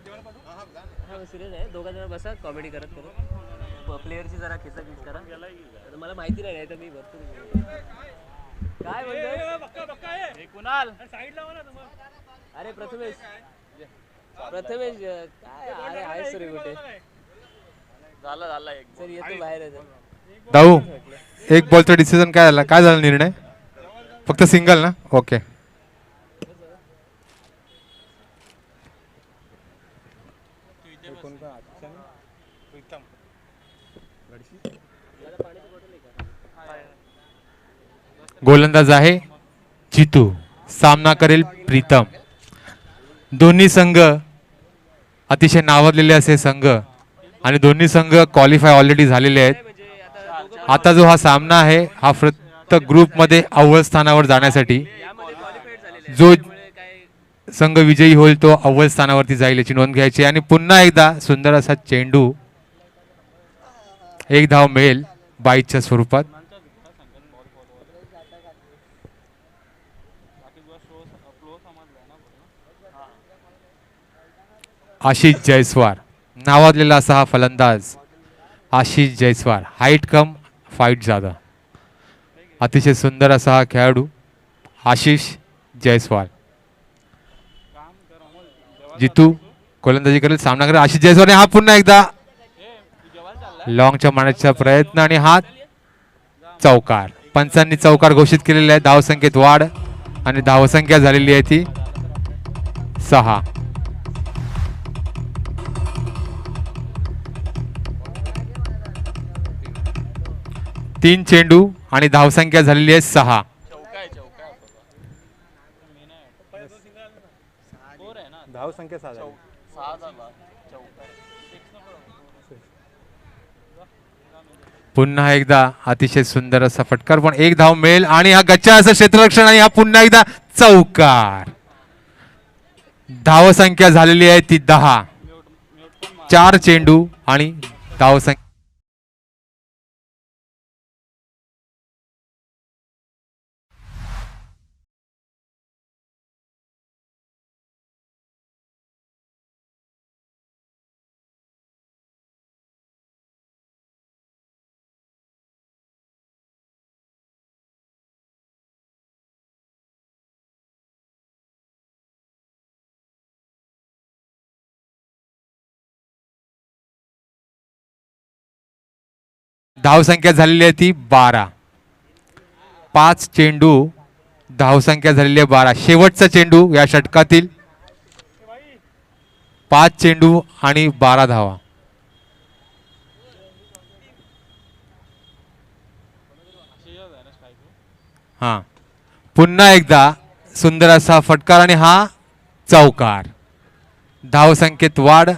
हा सिरियस आहे. दोघा जण बसा कॉमेडी करत करत. प्लेयरची जरा खिचाखिच करा. मला माहिती नाही तर मी भरपूर काय बोलतोय कुणाल साईड लावा ना. अरे प्रथमेश प्रथमेश काय अरे आहेस रे कुठे झाला एक सर येतो बाहेर. दाऊ एक बॉलचा डिसिजन काय झाला? काय झाला निर्णय? फक्त सिंगल ना? ओके. गोलंदाज आहे जितू, सामना करेल प्रीतम. दोन्ही संघ अतिशय नावाजलेले असे संघ आणि दोन्ही संघ क्वालिफाय ऑलरेडी झालेले आहेत. आता जो हा सामना आहे हा प्रत्येक ग्रुप मध्ये अव्वल स्थानावर जाण्यासाठी जो संघ विजयी होईल तो अव्वल स्थानावरती जाईल याची नोंद घ्यायची. आणि पुन्हा एकदा सुंदर असा चेंडू, एक धाव मिळेल बाईच्या स्वरूपात. आशिष जयस्वाल नावाजलेला असा हा फलंदाज. आशिष जयस्वाल हाईट कम फाईट ज्यादा. अतिशय सुंदर असा हा खेळाडू आशिष जयस्वाल. जितू गोलंदाजी करेल, सामना करेल आशिष जयस्वाल. हा पुन्हा एकदा लॉंगच्या मारण्याचा प्रयत्न आणि हा चौकार. पंचांनी चौकार घोषित केलेला आहे. धावसंख्येत वाढ आणि धावसंख्या झालेली आहे ती 6. तीन चेंडू आणि धावसंख्या झालेली आहे 6. धावसंख्या 6 झाली. पुन्हा एकदा अतिशय सुंदर असा फटकार, पण एक धाव मिळेल आणि हा गच्चा असं क्षेत्ररक्षण आणि हा पुन्हा एकदा चौकार. धावसंख्या झालेली आहे ती 10. 4 चेंडू आणि धावसंख्या धावसंख्या झालेली आहे ती 12. 5 चेंडू धावसंख्या झालेली आहे 12. शेवटचा चेंडू या षटकातील. 5 चेंडू आणि 12 धावा. हा पुन्हा एकदा सुंदर असा फटकार आणि हा चौकार. धावसंख्येत वाढ.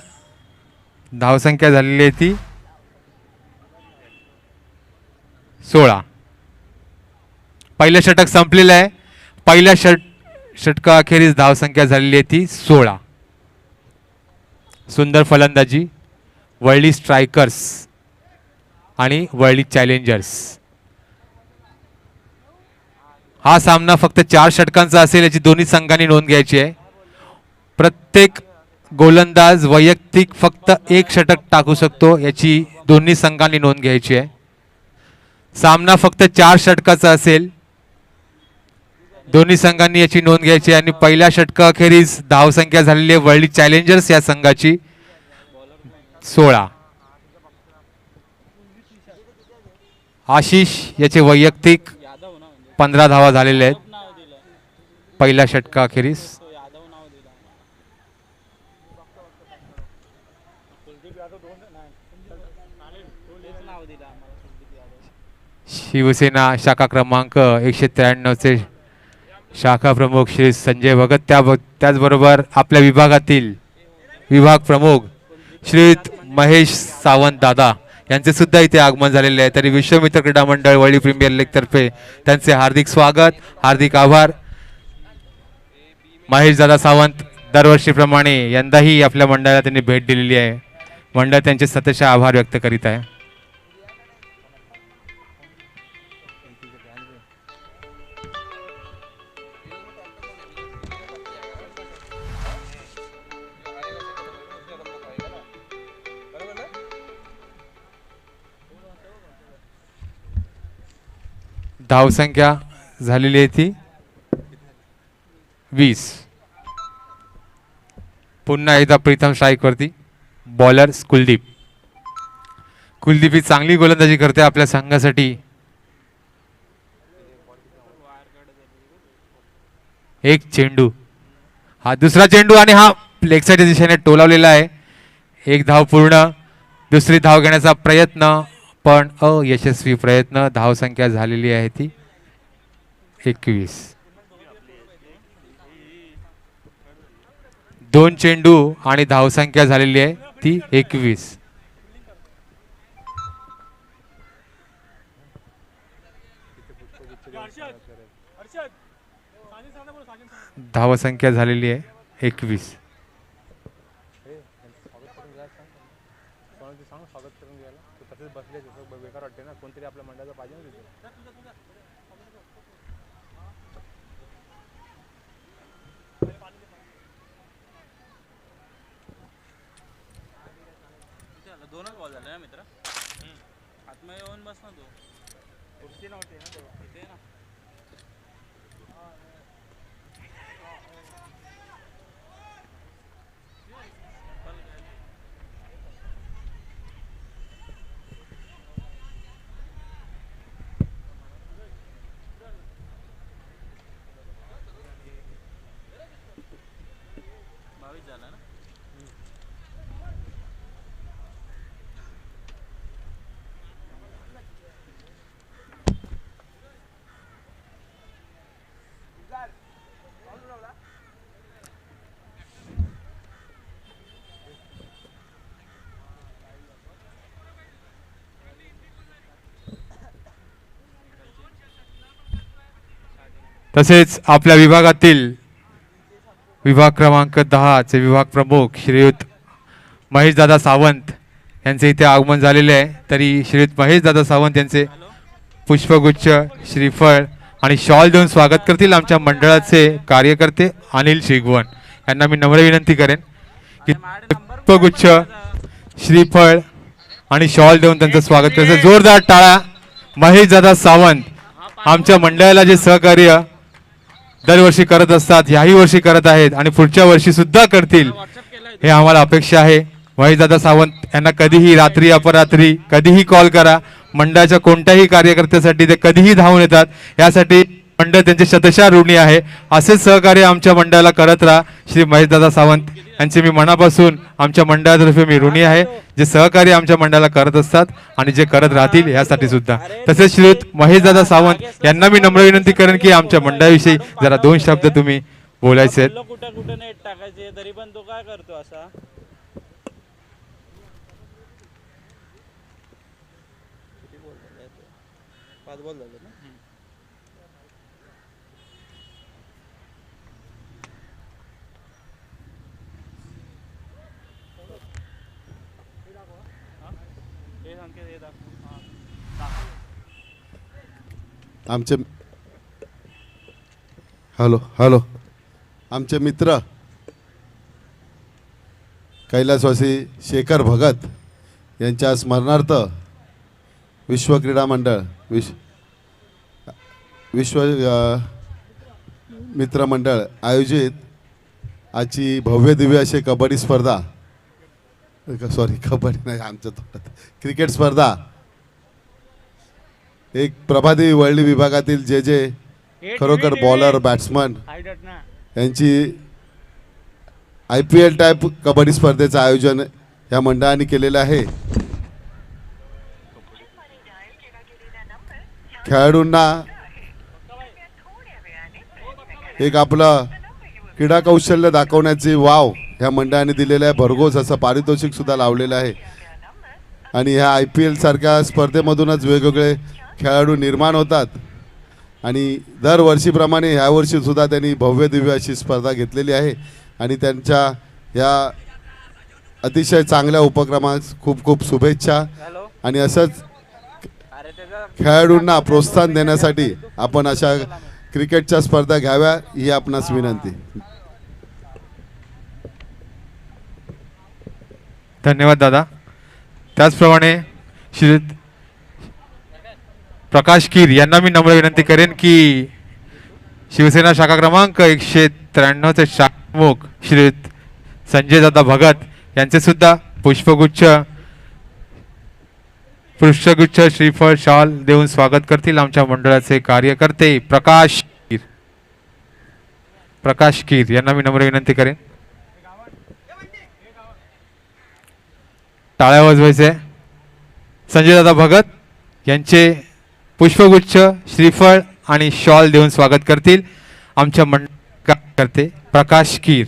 धावसंख्या झालेली आहे ती 16. पहिलं षटक संपलेलं आहे. पहिल्या षटकाअखेरीस धावसंख्या झालेली आहे ती 16. सुंदर फलंदाजी वरळी स्ट्रायकर्स आणि वरळी चॅलेंजर्स. हा सामना फक्त 4 षटकांचा असेल याची दोन्ही संघांनी नोंद घ्यायची आहे. प्रत्येक गोलंदाज वैयक्तिक फक्त 1 षटक टाकू शकतो याची दोन्ही संघांनी नोंद घ्यायची आहे. सामना फक्त 4 षटकाचा असेल. दोन्ही संघांनी याची नोंद घ्यायची आणि पहिल्या षटकाअखेरीस धावसंख्या झालेली आहे वरळी चॅलेंजर्स या संघाची 16. आशिष याचे वैयक्तिक 15 धावा झालेले आहेत पहिल्या षटकाअखेरीस. शिवसेना शाखा क्रमांक 193 चे शाखा प्रमुख श्री संजय भगत, त्याचबरोबर आपल्या विभागातील विभाग प्रमुख श्री महेश सावंत दादा यांचे सुद्धा इथे आगमन झालेले आहे. तरी विश्वमित्र क्रीडा मंडळ वरळी प्रीमियर लीग तर्फे त्यांचे हार्दिक स्वागत, हार्दिक आभार. महेश दादा सावंत दरवर्षीप्रमाणे यंदाही आपल्या मंडळाला त्यांनी भेट दिलेली आहे. मंडळ त्यांचे सतत आभार व्यक्त करीत आहे. धावसंख्या झालेली आहे ती 20. पुन्हा एकदा प्रीतम स्ट्राईकवरती. बॉलर कुलदीप. कुलदीप ही चांगली गोलंदाजी करते आपल्या संघासाठी. एक चेंडू, हा दुसरा चेंडू आणि हा लेग साईडच्या दिशेने टोलावलेला आहे. एक धाव पूर्ण. दुसरी धाव घेण्याचा प्रयत्न पण अयशस्वी प्रयत्न. धावसंख्या झालेली आहे ती 21. 2 चेंडू आणि धावसंख्या झालेली आहे ती 21. धावसंख्या झालेली आहे 21. स्वागत करून घ्यायला तसेच बसले जसं बेकार वाटते ना. कोणतरी आपल्या मंडळाचा पाहिजे ना तिथे. दोनच बॉल झाले ना मित्र. आतमध्ये येऊन बस ना तू. कुठची नव्हती ना तेव्हा इथे ना. झाला ना. तसेच आपल्या विभागातील विभाग क्रमांक 10 चे विभाग प्रमुख श्रीयुत महेशदादा सावंत यांचे इथे आगमन झालेले आहे. तरी श्रीयुत महेशदादा सावंत यांचे पुष्पगुच्छ, श्रीफळ आणि शॉल देऊन स्वागत करतील आमच्या मंडळाचे कार्यकर्ते अनिल शिगवण यांना मी नम्र विनंती करेन की पुष्पगुच्छ, श्रीफळ आणि शॉल देऊन त्यांचं स्वागत करायचं. जोरदार टाळा. महेशदादा सावंत आमच्या मंडळाला जे सहकार्य दरवर्षी करत असतात, याही वर्षी करत आहेत आणि पुढच्या वर्षी सुद्धा करतील हे आम्हाला अपेक्षा आहे. महेशदादा सावंत यांना कधीही रात्री अपरात्री कधीही कॉल करा. मंडळाच्या कोणत्याही कार्यकर्त्यासाठी ते कधीही धावून येतात. यासाठी मंडळ त्यांचे शतशः ऋणी आहे. असेच सहकार्य आमच्या मंडळाला करत राहा. श्री महेशदादा सावंत यांचे मी मनापासून आमच्या मंडळातर्फे मी ऋणी आहे, जे सहकार्य आमच्या मंडळाला करत असतात आणि जे करत राहतील यासाठी सुद्धा. तसेच श्रीयुत महेशदादा सावंत यांना मी नम्र विनंती करेन की आमच्या मंडळाविषयी जरा 2 शब्द तुम्ही बोलायचे आहेत. कुठे कुठे नेट टाकायचे तरी पण तो काय करतो असा. पाच बॉल झाले ना. आमचे हॅलो आमचे मित्र कैलासवासी शेखर भगत यांच्या स्मरणार्थ विश्व क्रीडा मंडळ विश्व मित्र मंडळ आयोजित आजची भव्य दिव्य अशी कबड्डी स्पर्धा, सॉरी कबड्डी नाही आमच्या तोंडात, क्रिकेट स्पर्धा एक प्रभादेवी वळली विभागातील जे खरोखर बॉलर बॅट्समन यांची IPL टाईप कबड्डी स्पर्धेचं आयोजन या मंडळाने केलेलं आहे. खेळाडूंना एक आपलं क्रीडा कौशल्य दाखवण्याची वाव ह्या मंडळाने दिलेलं आहे. भरघोस असं पारितोषिक सुद्धा लावलेलं आहे आणि ह्या IPL सारख्या स्पर्धेमधूनच वेगवेगळे खेळाडू निर्माण होतात आणि दरवर्षीप्रमाणे ह्यावर्षी सुद्धा त्यांनी भव्य दिव्य अशी स्पर्धा घेतलेली आहे आणि त्यांच्या या अतिशय चांगल्या उपक्रमास खूप खूप शुभेच्छा. आणि असंच खेळाडूंना प्रोत्साहन देण्यासाठी आपण अशा क्रिकेटच्या स्पर्धा घ्याव्या ही आपणास विनंती. धन्यवाद दादा. त्याचप्रमाणे श्री प्रकाश कीर यांना मी नम्र विनंती करेन की शिवसेना शाखा क्रमांक 193 चे शाखाप्रमुख श्री संजय दादा भगत यांचे सुद्धा पुष्पगुच्छ श्रीफळ शॉल देऊन स्वागत करतील आमच्या मंडळाचे कार्यकर्ते प्रकाश कीर यांना मी नम्र विनंती करेन. टाळ्या वाजवायचे. संजय दादा भगत यांचे पुष्पगुच्छ श्रीफळ आणि शॉल देऊन स्वागत करतील आमच्या कार्यकर्ते प्रकाश कीर.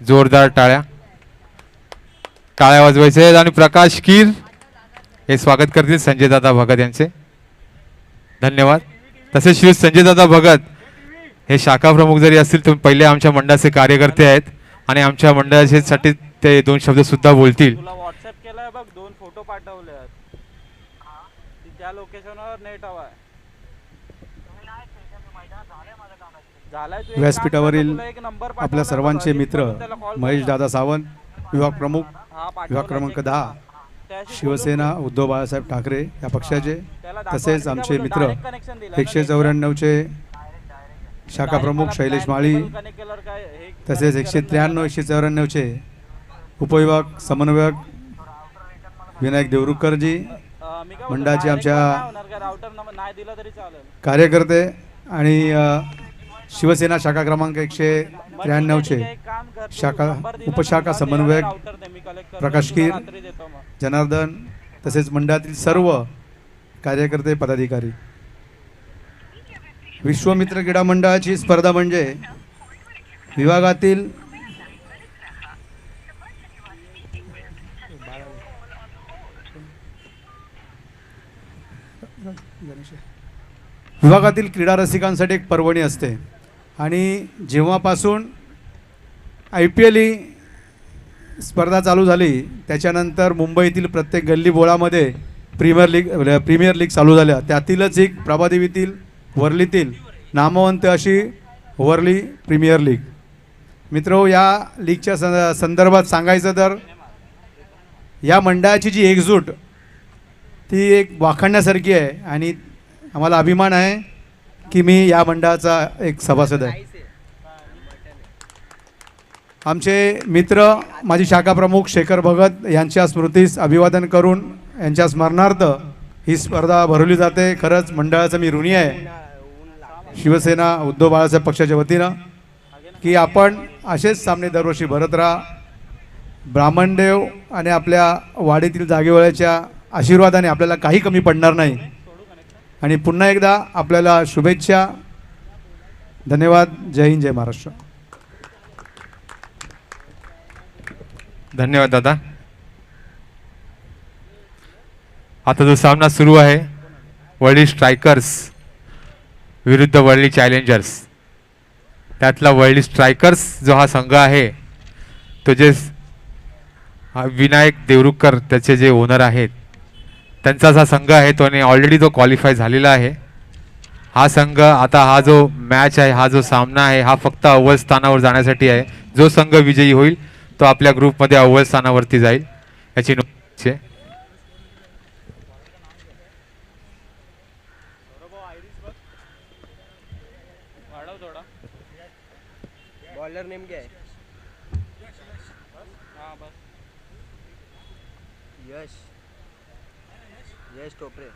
जोरदार टाळ्या वाजवायचे आणि प्रकाश कीर हे स्वागत करतील संजय दादा भगत यांचे. धन्यवाद. तसेच श्री संजय दादा भगत हे शाखा प्रमुख जरी असतील तर पहिले आमच्या मंडळाचे कार्यकर्ते आहेत आणि आमच्या मंडळासाठी ते 2 शब्द सुद्धा बोलतील. तुला व्हॉट्सअप केलाय बघ, 2 फोटो पाठवले आहेत. त्या लोकेशनवर नेट हवाय. व्यासपीठावरील आपल्या सर्वांचे मित्र महेश दादा सावंत, विभाग प्रमुख विभाग क्रमांक 10 शिवसेना उद्धव बाळासाहेब ठाकरे या पक्षाचे, तसेच आमचे मित्र 194 चे शाखा प्रमुख शैलेश माळी, तसेच 193 194 चे उपविभाग समन्वयक विनायक देवरुखकरजी, मंडळाचे आमच्या कार्यकर्ते आणि शिवसेना शाखा क्रमांक 193 चे उपशाखा समन्वयक प्रकाश कीर, जनार्दन, तसेच मंडळातील सर्व कार्यकर्ते पदाधिकारी. विश्वमित्र क्रीडा मंडळाची स्पर्धा म्हणजे विभागातील क्रीडा रसिकांसाठी एक पर्वणी असते आणि जेव्हापासून IPL ही स्पर्धा चालू झाली त्याच्यानंतर मुंबईतील प्रत्येक गल्ली बोळामध्ये प्रीमियर लीग चालू झाल्या. त्यातीलच एक प्रभादेवीतील वरलीतील नामवंत अशी वरली प्रीमियर लीग. मित्रो, या लीगच्या संदर्भात सांगायचं तर या मंडळाची जी एकजूट ती एक वाखाणण्यासारखी आहे आणि आम्हाला अभिमान आहे की मी या मंडळाचा एक सभासद आहे. आमचे मित्र माजी शाखा प्रमुख शेखर भगत यांच्या स्मृतीस अभिवादन करून यांच्या स्मरणार्थ ही स्पर्धा भरवली जाते. खरंच मंडळाचं मी ऋणी आहे शिवसेना उद्धव बाळासाहेब पक्षाच्या वतीनं की आपण असेच सामने दरवर्षी भरत राहा. ब्राह्मणदेव आणि आपल्या वाडीतील जागेवाल्याच्या आशीर्वादाने आपल्याला काही कमी पडणार नाही. आणि पुन्हा एकदा आपल्याला शुभेच्छा. धन्यवाद. जय हिंद, जय महाराष्ट्र. धन्यवाद दादा. आता जो सामना सुरू आहे वर्ल्डी स्ट्रायकर्स विरुद्ध वर्ल्डी चॅलेंजर्स, त्यातला वर्ल्डी स्ट्रायकर्स जो हा संघ आहे तो जे विनायक देवरुखकर त्याचे जे ओनर आहेत त्यांचाच हा संघ आहे. तो ऑलरेडी तो क्वालिफाय झालेला आहे. हा संघ आता हा जो मॅच आहे, हा जो सामना आहे, हा फक्त अव्वल स्थानावर जाण्यासाठी आहे. जो संघ विजयी होईल तो आपल्या ग्रुपमध्ये अव्वल स्थानावरती जाईल याची नोंद आहे. बॉलर नेम क्या है? यश टोपरे.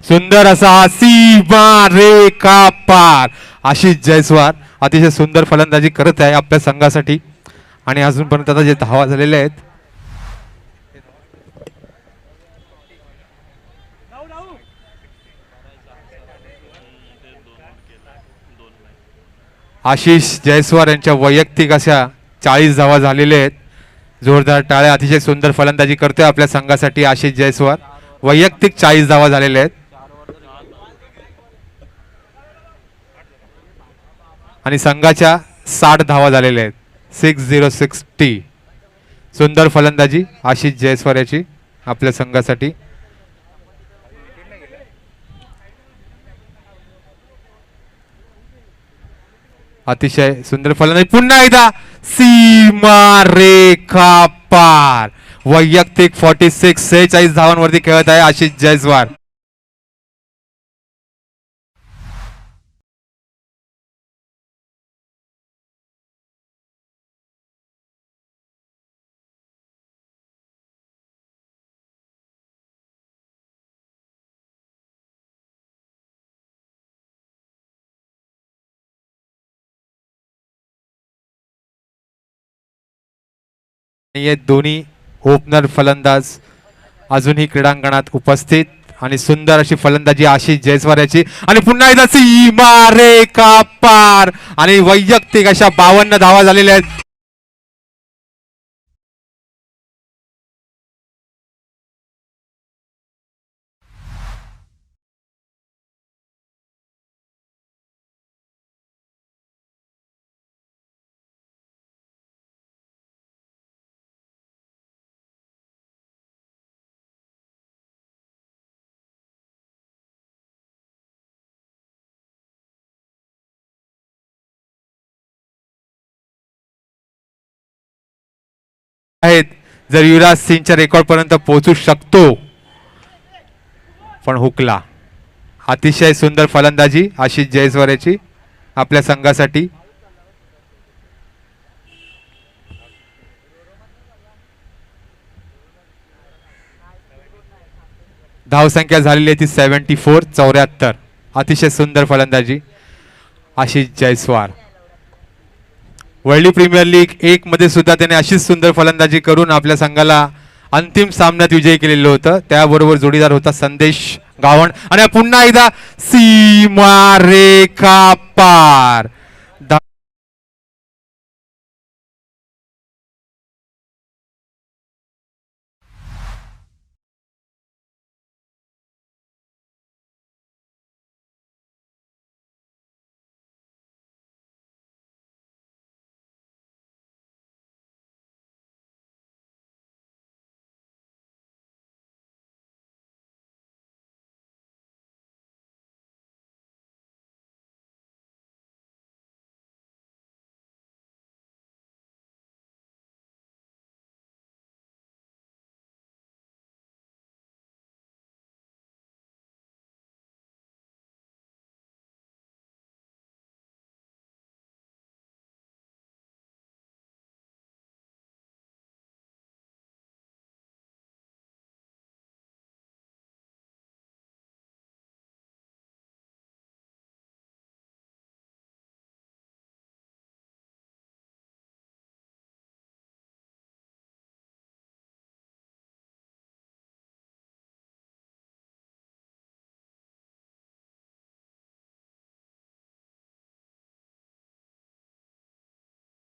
सुंदर असा हा सीमा रेखा पार. आशिष जयस्वाल अतिशय सुंदर फलंदाजी करत आहे आपल्या संघासाठी आणि अजूनपर्यंत आता जे धावा झालेल्या आहेत आशिष जयस्वाल यांच्या वैयक्तिक अशा 40 धावा झालेल्या आहेत. जोरदार टाळ्या. अतिशय सुंदर फलंदाजी करतोय आपल्या संघासाठी आशिष जयस्वाल. वैयक्तिक 40 धावा झालेल्या आहेत आणि संघाच्या 60 धावा झालेल्या आहेत. 6060. सुंदर फलंदाजी आशिष जयस्वाल याची आपल्या संघासाठी. अतिशय सुंदर फलंदाजी. पुन्हा एकदा सीमा रेखा पार. वैयक्तिक 46 धावांवरती खेळत आहे आशिष जयस्वाल. हे दोन्ही ओपनर फलंदाज अजूनही क्रीडांगणात उपस्थित आणि सुंदर अशी फलंदाजी आशिष जयस्वाल याची आणि पुन्हा एकदा सीमा रेखा पार आणि वैयक्तिक अशा 52 धावा झालेल्या आहेत. आहेत जर युवराज सिंगच्या रेकॉर्ड पर्यंत पोहोचू शकतो पण हुकला. अतिशय सुंदर फलंदाजी आशिष जयस्वाल याची आपल्या संघासाठी. धावसंख्या झालेली आहे ती 74. अतिशय सुंदर फलंदाजी Ashish Jaiswal. World Premier League 1 मध्ये सुद्धा त्याने अशीच सुंदर फलंदाजी करून आपल्या संघाला अंतिम सामन्यात विजयी केलेलं होतं. त्याबरोबर जोडीदार होता संदेश गावण आणि पुन्हा एकदा सीमा रेखा पार.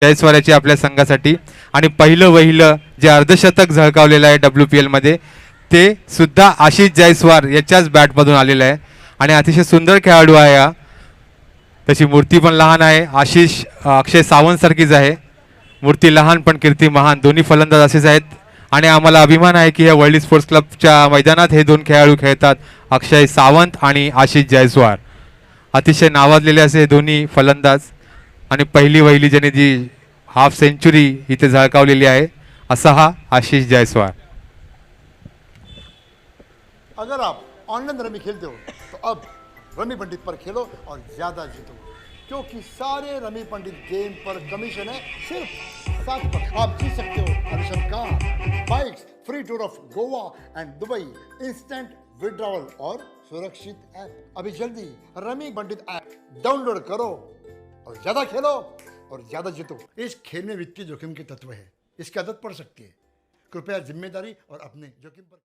जयस्वालची आपल्या संघासाठी आणि पहिलं जे अर्धशतक झळकावलेलं आहे WPL मध्ये ते सुद्धा आशिष जयस्वाल याच्याच बॅटमधून आलेलं आहे आणि अतिशय सुंदर खेळाडू आहे हा. त्याची मूर्ती पण लहान आहे. आशिष अक्षय सावंत सारखीच आहे. मूर्ती लहान पण कीर्ती महान. दोन्ही फलंदाज असेच आहेत आणि आम्हाला अभिमान आहे की या वर्ल्ड स्पोर्ट्स क्लबच्या मैदानात हे दोन खेळाडू खेळतात, अक्षय सावंत आणि आशिष जयस्वाल. अतिशय नावाजलेले असे दोन्ही फलंदाज आणि पहिली ज्याने जी हाफ सेंचुरी इथे झळकावलेली आहे असा हा आशिष जयस्वाल. अगर आप ऑनलाइन रमी खेलते हो तो अब रमी पंडित पर खेलो और ज्यादा जीतो, क्योंकि सारे रमी पंडित गेम पर कमीशन है सिर्फ 7%. आप जीत सकते हो आलिशान car, bikes, free tour of Goa end Dubai, instant withdrawal और सुरक्षित ऐप अभी जल्दी रमी पंडित ऐप डाउनलोड करो और ज्यादा खेलो और ज्यादा जीतो। इस खेल में वित्तीय जोखिम के तत्व है, इसकी आदत पड़ सकती है। कृपया जिम्मेदारी और अपने जोखिम पर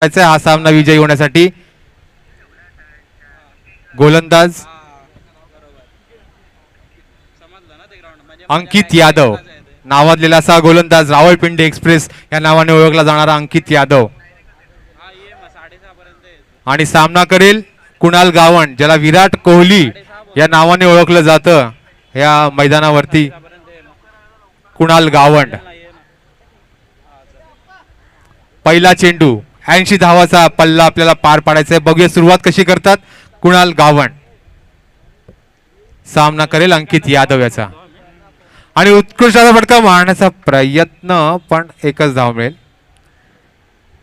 हा सामना विजयी होण्यासाठी गोलंदाज समजलं ना ते ग्राउंड म्हणजे अंकित यादव, नावाजलेला असा गोलंदाज रावळपिंडी एक्सप्रेस या नावाने ओळखला जाणारा अंकित यादव, हा ये मग 6:30 पर्यंत येतो. आणि सामना करेल कुणाल गावंड, ज्याला विराट कोहली या नावाने ओळखलं जातं या मैदानावरती. पर्यंत ये मग. कुणाल गावंड, ये ना. पहिला चेंडू 80 धावाचा पल्ला आपल्याला पार पाडायचा आहे. बघूया सुरुवात कशी करतात कुणाल गावंड. सामना करेल अंकित यादव याचा, आणि उत्कृष्ट असा फटका मारण्याचा प्रयत्न, पण एकच धाव मिळेल.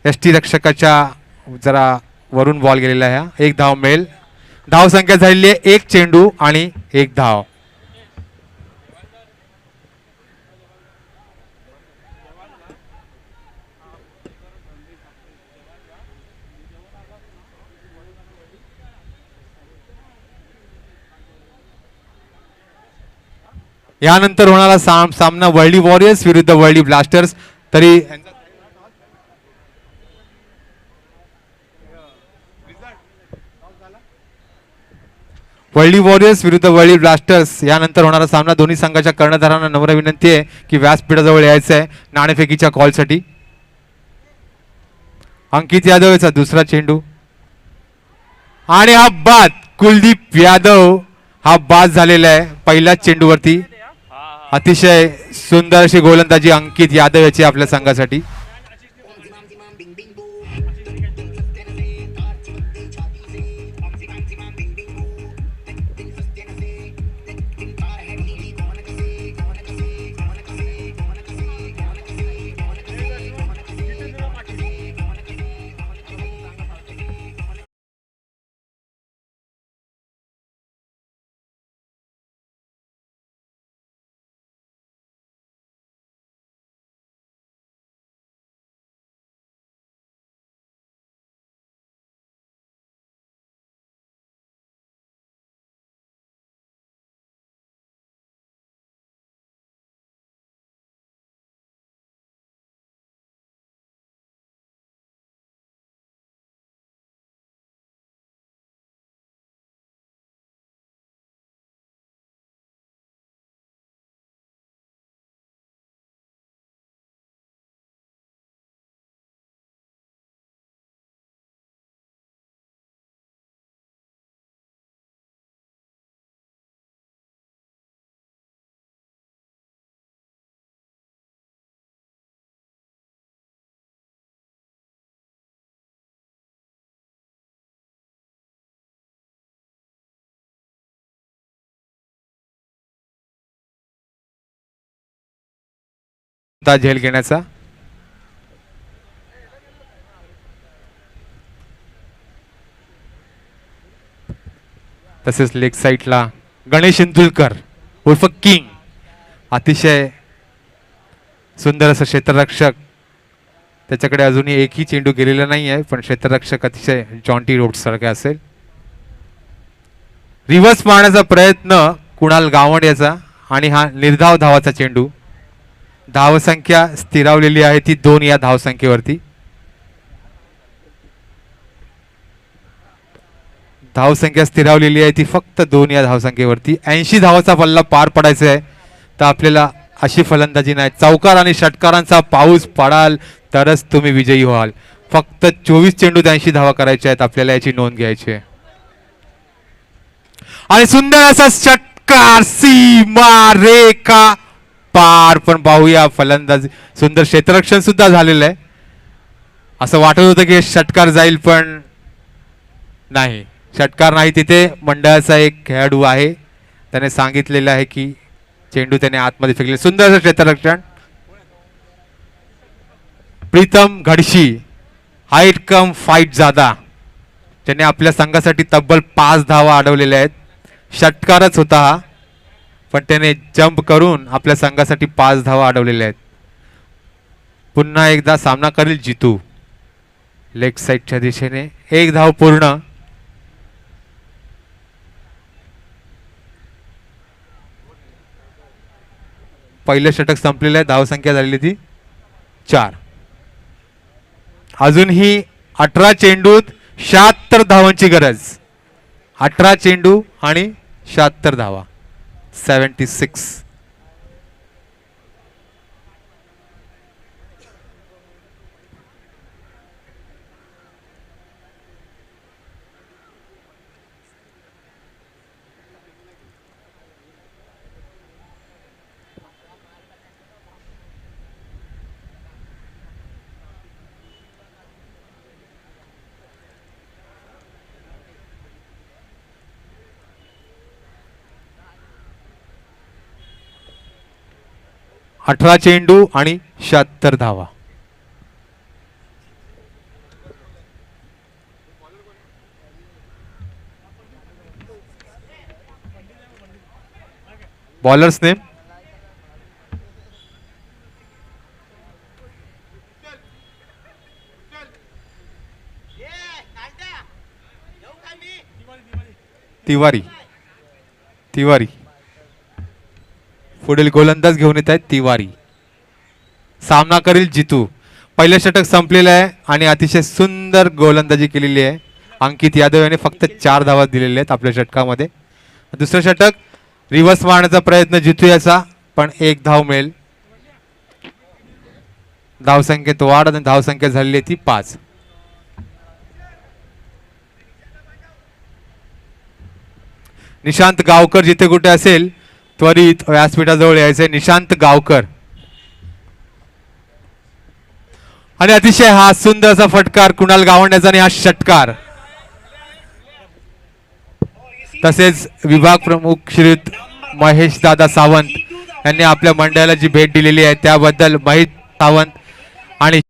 यष्टी रक्षकाच्या जरा वरून बॉल गेलेला आहे. एक धाव मिळेल. धाव संख्या झालेली आहे 1 चेंडू आणि 1 धाव. यानंतर होणारा सामना वर्ल्डी वॉरियर्स विरुद्ध वर्ल्डी ब्लास्टर्स. तरी वर्ल्डी वॉरियर्स विरुद्ध वर्ल्डी ब्लास्टर्स यानंतर होणारा सामना. दोन्ही संघाच्या कर्णधारांना नम्र विनंती आहे की व्यासपीठाजवळ यायचं आहे नाणेफेकीच्या कॉलसाठी. अंकित यादव याचा दुसरा चेंडू, आणि हा बाद. कुलदीप यादव हा बाद झालेला आहे पहिल्याच चेंडूवरती. अतिशय सुंदर अशी गोलंदाजी अंकित यादव याची आपल्या संघासाठी. सुद्धा झेल घेण्याचा. तसेच लेग साईडला गणेश इंदुलकर उर्फ किंग, अतिशय सुंदर असं क्षेत्ररक्षक. त्याच्याकडे अजूनही एकही चेंडू गेलेला नाही आहे, पण क्षेत्ररक्षक अतिशय जॉन्टी रोड सारखे असेल. रिव्हर्स मारण्याचा प्रयत्न कुणाल गावंड याचा आणि हा निर्धाव धावाचा चेंडू. धावसंख्या स्थिरावलेली आहे ती 2 या धावसंख्येवरती. धावसंख्या स्थिरावलेली आहे ती फक्त 2 या धावसंख्येवरती. 80 धावाचा पल्ला पार पडायचा आहे, तर आपल्याला अशी फलंदाजी नाही, चौकार आणि षटकारांचा पाऊस पडाल तरच तुम्ही विजयी व्हाल. फक्त 24 चेंडूत 80 धावा करायच्या आहेत आपल्याला, याची नोंद घ्यायची आहे. आणि सुंदर असा षटकार, सीमा रेखा पार. पण पाहूया फलंदाजी, सुंदर क्षेत्ररक्षण सुद्धा झालेलं आहे. असं वाटत होतं की षटकार जाईल, पण नाही, षटकार नाही. तिथे मंडळाचा एक खेळाडू आहे, त्याने सांगितलेलं आहे की चेंडू त्याने आतमध्ये फेकले. सुंदर असं क्षेत्ररक्षण. प्रीतम घडशी, हाईट कम फाईट जादा, ज्याने आपल्या संघासाठी तब्बल 5 धावा अडवलेल्या आहेत. षटकारच होता हा, पण त्याने जंप करून आपल्या संघासाठी 5 धावा अडवलेल्या आहेत. पुन्हा एकदा सामना करेल जितू. लेग साईडच्या दिशेने 1 धाव पूर्ण. पहिलं षटक संपलेलं आहे, धावसंख्या झालेली ती 4. अजूनही 18 चेंडूत 76 धावांची गरज. 18 चेंडू आणि 76 धावा, 76. अठरा चेंडू आणि 76 धावा. Bowlers name Tiwari. तिवारी पुढील गोलंदाज घेऊन येत आहेत तिवारी. सामना करेल जितू. पहिलं षटक संपलेलं आहे आणि अतिशय सुंदर गोलंदाजी केलेली आहे. अंकित यादव याने फक्त 4 धावा दिलेल्या आहेत आपल्या षटकामध्ये. दुसरं षटक रिव्हर्स मारण्याचा प्रयत्न जितू याचा, पण 1 धाव मिळेल. धावसंख्येत वाढ आणि धावसंख्या झालेली आहे ती 5. निशांत गावकर जिथे कुठे असेल त्वरित व्यासपीठाजवळ यायचे. निशांत गावकर. आणि अतिशय हा सुंदर असा फटकार कुणाल गावंड्याचा आणि हा षटकार. तसेच विभाग प्रमुख श्रीयुत महेश दादा सावंत यांनी आपल्या मंडळाला जी भेट दिलेली आहे त्याबद्दल महेश सावंत आणि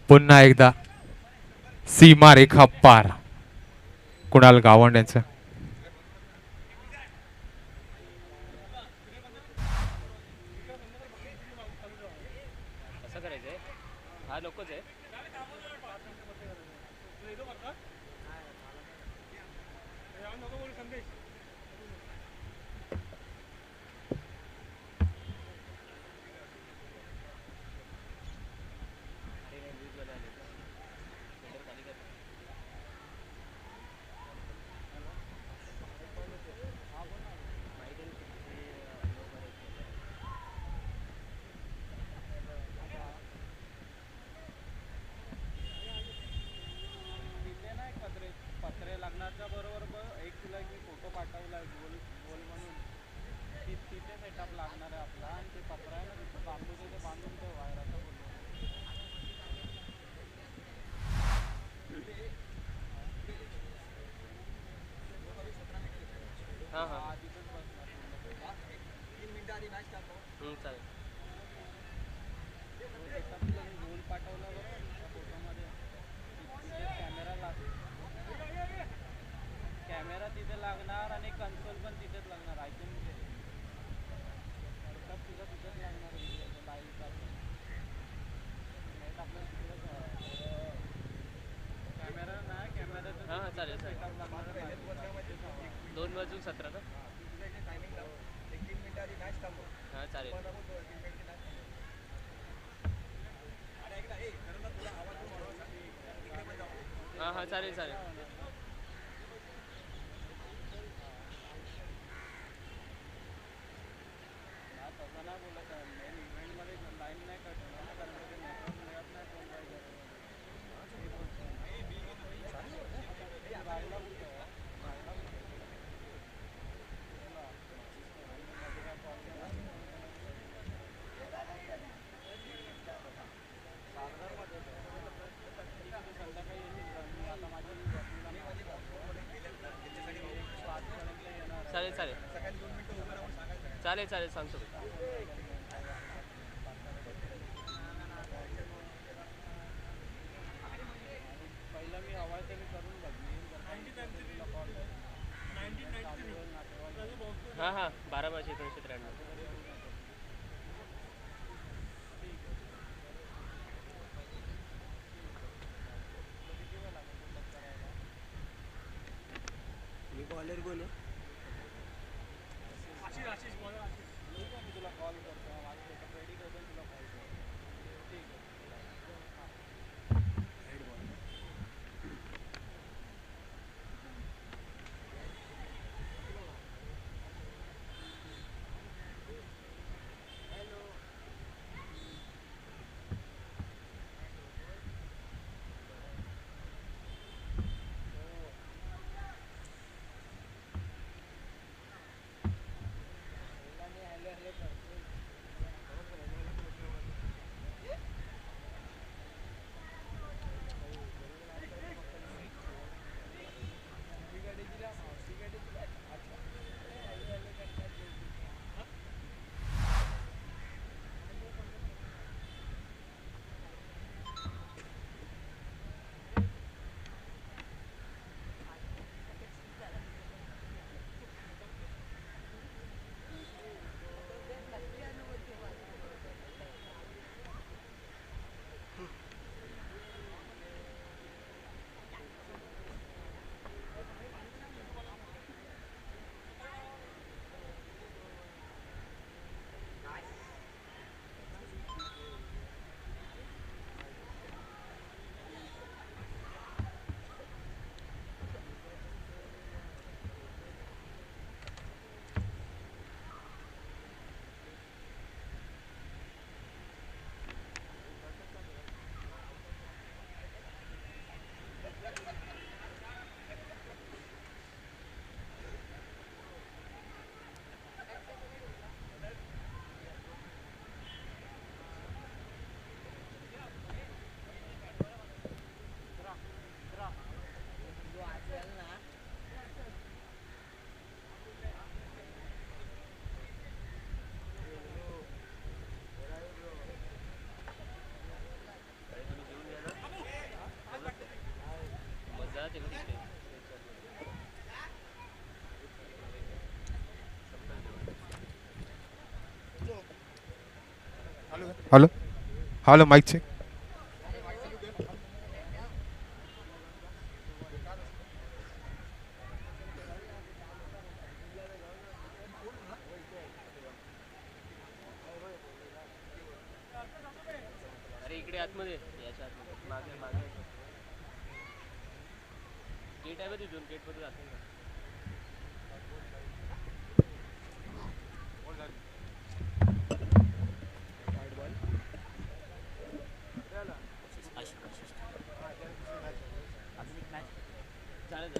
पुन्हा एकदा सीमा रेखा पार कुणाल गावंड यांचं. कसं करायचंय? हा नकोच आहे. तिथे नाही पत्रे लग्नाच्या बरोबर एक तुला मी फोटो पाठवला गोल गोल म्हणून तिथे सेटअप लागणार आहे आपला आणि ते पत्रा आहे ना तिथं बांबूचं ते बांधून ठेव वायराचा बोललो हां हां तिथंच बसणार चालेल. सेटअप तुला मी गोल पाठवला बरं त्या फोटोमध्ये तिथे कॅमेरा तिथे लागणार आणि कन्सोल पण तिथेच लागणार ऐकून घे सेटअप तुझा तिथेच लागणार लाईव्ह नेट आपल्याला तिकडेच कॅमेरा नाही कॅमेराचं हां हां चालेल चालेल. सेटअप लागणार 2:17 का? हां चालेल. हां हां चालेल चालेल. तसं नाही बोलत आहे मेन इव्हेंटमध्ये लाईन नाही कट होणार कारण ते नेटवर्क मिळत नाही कोण काही चालेल चालेल चालेल चालेल सांगतो. पहिलं मी हवा ते मी करून बघेन तुला कॉल हां हां 12/5/1993. मी कॉलर कोण आहे? मी तुला कॉल करतो रेडी करतो तुला कॉल करतो ठीक आहे. Hello hello mike check. इकडे आतमध्ये याच्या आतमध्ये मागे मागे गेट आहे बघ तिथून गेटमध्ये जाते चालेल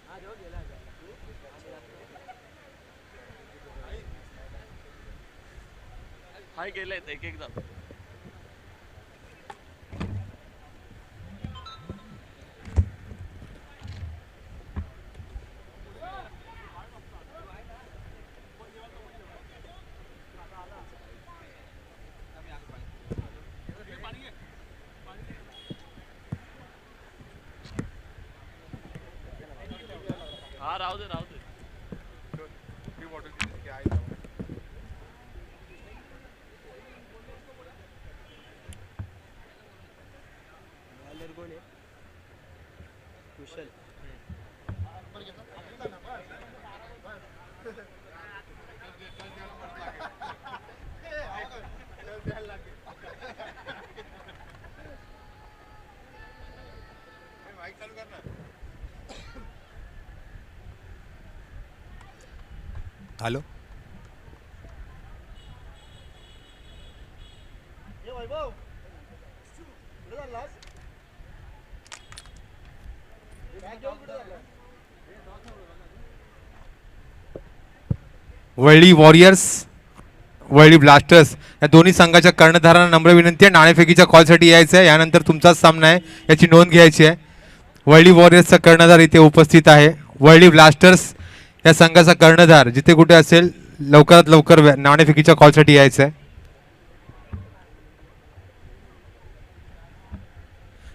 हा देऊ गेला हाय गेलाय एक एकदा हा राहू दे राहू दे ती बॉटल किती आहे त्यामुळे. बॉलर कोण आहे कुशल माईक चालू कर ना. Hello Worli warriors Worli blasters या दोन्ही संघाच्या कर्णधारांना नम्र विनंती आहे नाणेफेकीच्या कॉलसाठी यायचं आहे. यानंतर तुमचाच सामना आहे याची नोंद घ्यायची आहे. वरळी वॉरियर्सचा कर्णधार इथे उपस्थित आहे. वरळी ब्लास्टर्स या संघाचा कर्णधार जिथे कुठे असेल लवकरात लवकर नाणेफेकीच्या कॉलसाठी यायचं आहे.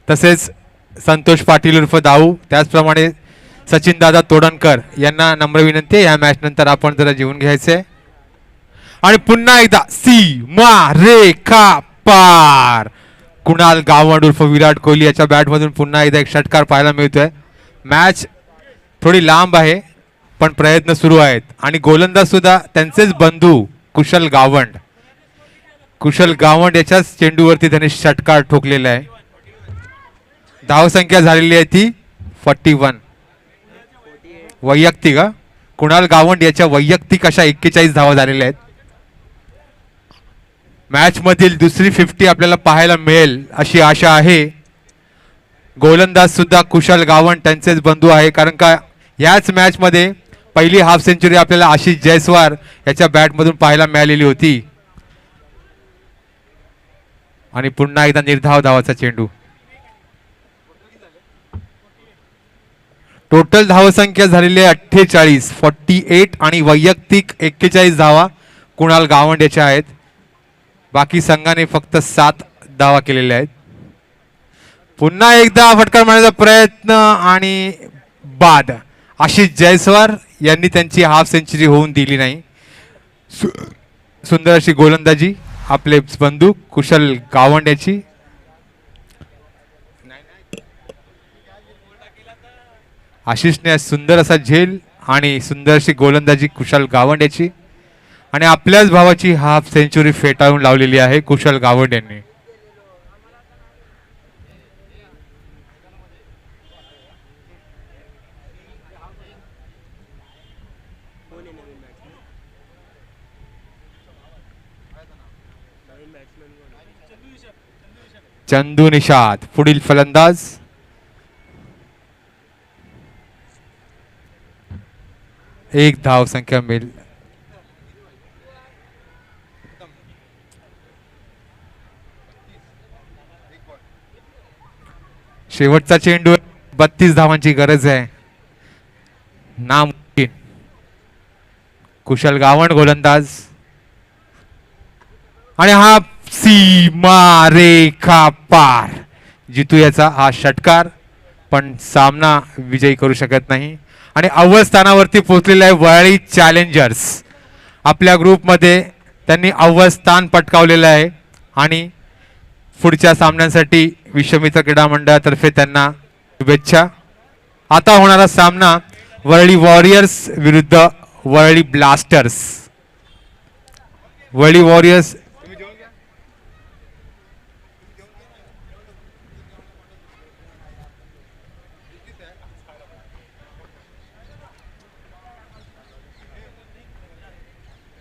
तसेच संतोष पाटील उर्फ दाऊ त्याचप्रमाणे सचिन दादा तोडणकर यांना नम्र विनंती आहे या मॅच नंतर आपण जरा जेवून घ्यायचंय. आणि पुन्हा एकदा सीमा रेखा पार कुणाल गावंड उर्फ विराट कोहली याच्या बॅटमधून पुन्हा एकदा एक षटकार पाहायला मिळतोय. मॅच थोडी लांब आहे पण प्रयत्न सुरू आहेत आणि गोलंदाज सुद्धा त्यांचेच बंधू कुशल गावंड याच्याच चेंडूवरती त्यांनी षटकार ठोकलेला आहे. धावसंख्या झालेली आहे ती 41 वैयक्तिक. कुणाल गावंड याच्या वैयक्तिक अशा 41 धावा झालेल्या आहेत. मॅच मधील दुसरी 50 आपल्याला पाहायला मिळेल अशी आशा आहे. गोलंदाज सुद्धा कुशल गावंड त्यांचेच बंधू आहे कारण का याच मॅच मध्ये पहिली हाफ सेंचुरी आपल्याला आशिष जयस्वाल याच्या बॅटमधून पाहायला मिळालेली होती. आणि पुन्हा एकदा निर्धाव धावाचा चेंडू. टोटल धावसंख्या झालेली आहे 48 आणि वैयक्तिक 41 धावा कुणाल गावंड याच्या आहेत. बाकी संघाने फक्त 7 धावा केलेल्या आहेत. पुन्हा एकदा फटकार मारण्याचा प्रयत्न आणि बाद. आशिष जयस्वाल यांनी त्यांची हाफ सेंचुरी होऊन दिली नाही. सुंदर अशी गोलंदाजी आपले बंधू कुशल गावंड याची. आशिषने सुंदर असा झेल आणि सुंदर अशी गोलंदाजी कुशल गावंड याची आणि आपल्याच भावाची हाफ सेंचुरी फेटाळून लावलेली आहे कुशल गावंड यांनी. चंदू निषाद पुढील फलंदाज. एक धाव संख्या मिळेल. शेवटचा चेंडू 32 धावांची गरज आहे. नामुमकिन. कुशल गावंड गोलंदाज आणि हा सीमा रेखा पार. जितू याचा हा षटकार पण सामना विजयी करू शकत नाही आणि अव्वल स्थानावरती पोहोचलेले आहे वरळी चॅलेंजर्स. आपल्या ग्रुपमध्ये त्यांनी अव्वल स्थान पटकावलेलं आहे आणि पुढच्या सामन्यांसाठी विश्वमित्र क्रीडा मंडळातर्फे त्यांना शुभेच्छा. आता होणारा सामना वरळी वॉरियर्स विरुद्ध वरळी ब्लास्टर्स. वरळी वॉरियर्स